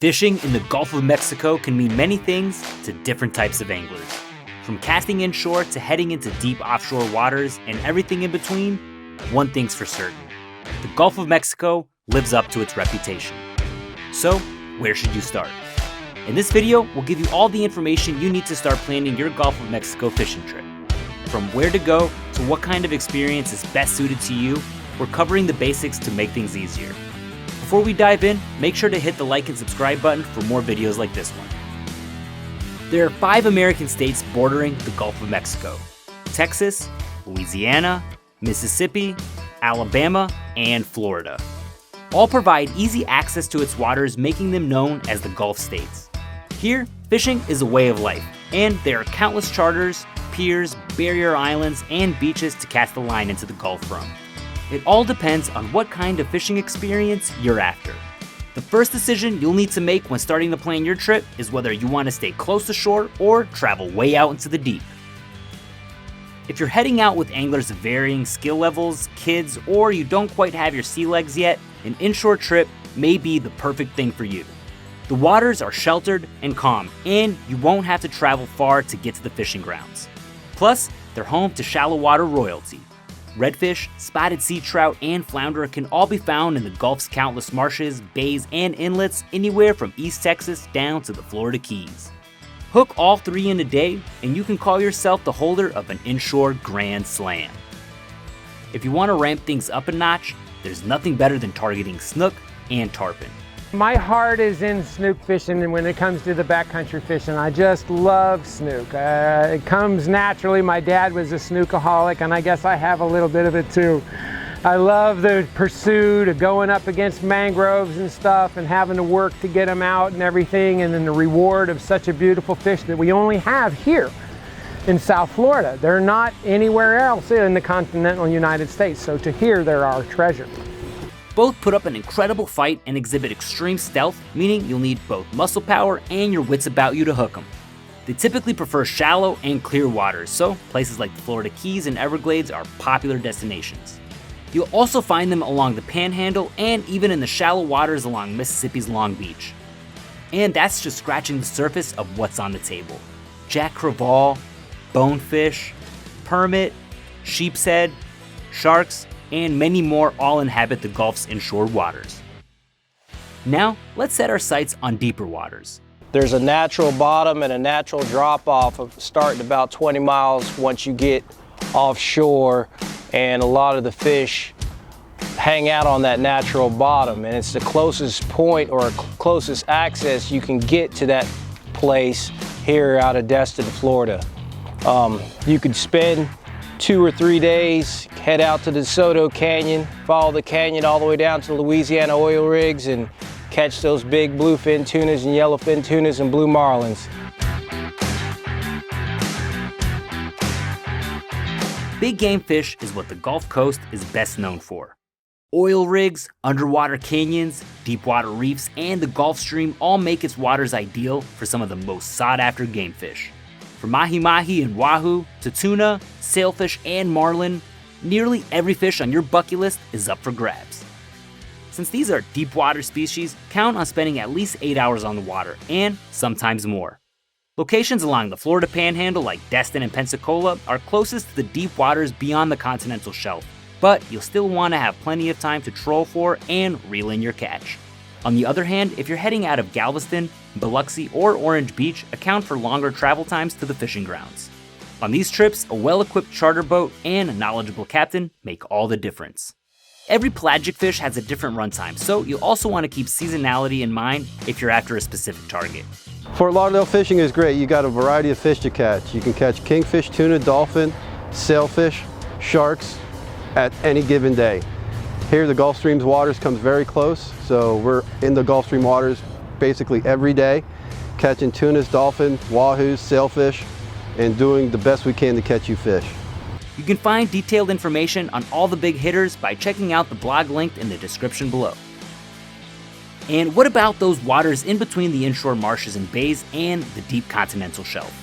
Fishing in the Gulf of Mexico can mean many things to different types of anglers. From casting inshore to heading into deep offshore waters and everything in between, one thing's for certain: the Gulf of Mexico lives up to its reputation. So, where should you start? In this video, we'll give you all the information you need to start planning your Gulf of Mexico fishing trip. From where to go to what kind of experience is best suited to you, we're covering the basics to make things easier. Before we dive in, make sure to hit the like and subscribe button for more videos like this one. There are 5 American states bordering the Gulf of Mexico: Texas, Louisiana, Mississippi, Alabama, and Florida. All provide easy access to its waters, making them known as the Gulf states. Here, fishing is a way of life, and there are countless charters, piers, barrier islands, and beaches to cast the line into the Gulf from. It all depends on what kind of fishing experience you're after. The first decision you'll need to make when starting to plan your trip is whether you want to stay close to shore or travel way out into the deep. If you're heading out with anglers of varying skill levels, kids, or you don't quite have your sea legs yet, an inshore trip may be the perfect thing for you. The waters are sheltered and calm, and you won't have to travel far to get to the fishing grounds. Plus, they're home to shallow water royalty. Redfish, spotted sea trout, and flounder can all be found in the Gulf's countless marshes, bays, and inlets anywhere from East Texas down to the Florida Keys. Hook all 3 in a day, and you can call yourself the holder of an inshore Grand Slam. If you want to ramp things up a notch, there's nothing better than targeting snook and tarpon. My heart is in snook fishing, and when it comes to the backcountry fishing, I just love snook. It comes naturally. My dad was a snookaholic, and I guess I have a little bit of it too. I love the pursuit of going up against mangroves and stuff and having to work to get them out and everything, and then the reward of such a beautiful fish that we only have here in South Florida. They're not anywhere else in the continental United States, so to here they're our treasure. Both put up an incredible fight and exhibit extreme stealth, meaning you'll need both muscle power and your wits about you to hook them. They typically prefer shallow and clear waters, so places like the Florida Keys and Everglades are popular destinations. You'll also find them along the Panhandle and even in the shallow waters along Mississippi's Long Beach. And that's just scratching the surface of what's on the table. Jack crevalle, bonefish, permit, sheepshead, sharks, and many more all inhabit the Gulf's inshore waters. Now, let's set our sights on deeper waters. There's a natural bottom and a natural drop-off of starting about 20 miles once you get offshore, and a lot of the fish hang out on that natural bottom, and it's the closest point or closest access you can get to that place here out of Destin, Florida. You could spend 2 or 3 days, head out to the DeSoto Canyon, follow the canyon all the way down to the Louisiana oil rigs and catch those big bluefin tunas and yellowfin tunas and blue marlins. Big game fish is what the Gulf Coast is best known for. Oil rigs, underwater canyons, deep water reefs, and the Gulf Stream all make its waters ideal for some of the most sought after game fish. From Mahi Mahi and Wahoo to tuna, sailfish, and marlin, nearly every fish on your bucket list is up for grabs. Since these are deep water species, count on spending at least 8 hours on the water, and sometimes more. Locations along the Florida Panhandle like Destin and Pensacola are closest to the deep waters beyond the continental shelf, but you'll still want to have plenty of time to troll for and reel in your catch. On the other hand, if you're heading out of Galveston, Biloxi, or Orange Beach, account for longer travel times to the fishing grounds. On these trips, a well-equipped charter boat and a knowledgeable captain make all the difference. Every pelagic fish has a different runtime, so you'll also want to keep seasonality in mind if you're after a specific target. Fort Lauderdale fishing is great. You got a variety of fish to catch. You can catch kingfish, tuna, dolphin, sailfish, sharks at any given day. Here the Gulf Stream's waters comes very close, so we're in the Gulf Stream waters basically every day, catching tunas, dolphins, wahoos, sailfish, and doing the best we can to catch you fish. You can find detailed information on all the big hitters by checking out the blog linked in the description below. And what about those waters in between the inshore marshes and bays and the deep continental shelf?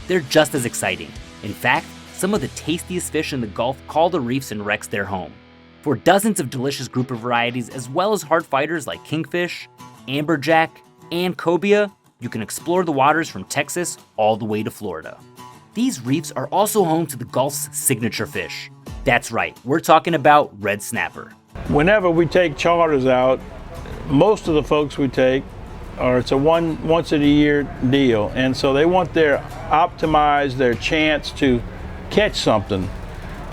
They're just as exciting. In fact, some of the tastiest fish in the Gulf call the reefs and wrecks their home. For dozens of delicious grouper varieties, as well as hard fighters like Kingfish, Amberjack, and Cobia, you can explore the waters from Texas all the way to Florida. These reefs are also home to the Gulf's signature fish. That's right, we're talking about red snapper. Whenever we take charters out, most of the folks we take it's a once in a year deal, and so they want optimize their chance to catch something.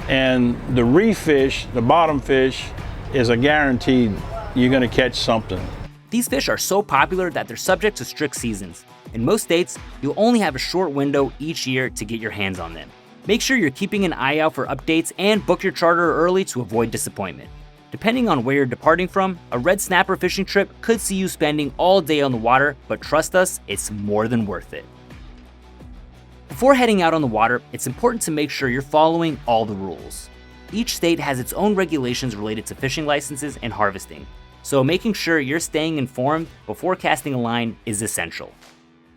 And the reef fish, the bottom fish, is a guaranteed you're going to catch something. These fish are so popular that they're subject to strict seasons. In most states, you'll only have a short window each year to get your hands on them. Make sure you're keeping an eye out for updates and book your charter early to avoid disappointment. Depending on where you're departing from, a red snapper fishing trip could see you spending all day on the water, but trust us, it's more than worth it. Before heading out on the water, it's important to make sure you're following all the rules. Each state has its own regulations related to fishing licenses and harvesting, so making sure you're staying informed before casting a line is essential.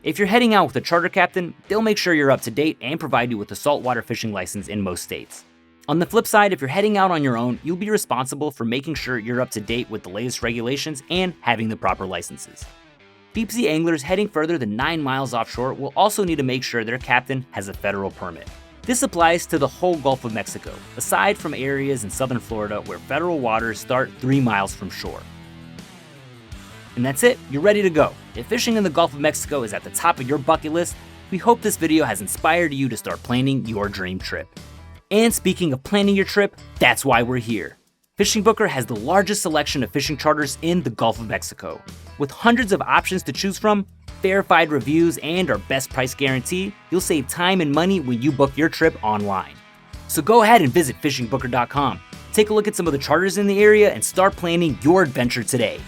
If you're heading out with a charter captain, they'll make sure you're up to date and provide you with a saltwater fishing license in most states. On the flip side, if you're heading out on your own, you'll be responsible for making sure you're up to date with the latest regulations and having the proper licenses. Deep sea anglers heading further than 9 miles offshore will also need to make sure their captain has a federal permit. This applies to the whole Gulf of Mexico, aside from areas in southern Florida where federal waters start 3 miles from shore. And that's it, you're ready to go. If fishing in the Gulf of Mexico is at the top of your bucket list, we hope this video has inspired you to start planning your dream trip. And speaking of planning your trip, that's why we're here. FishingBooker has the largest selection of fishing charters in the Gulf of Mexico. With hundreds of options to choose from, verified reviews, and our best price guarantee, you'll save time and money when you book your trip online. So go ahead and visit fishingbooker.com. Take a look at some of the charters in the area and start planning your adventure today.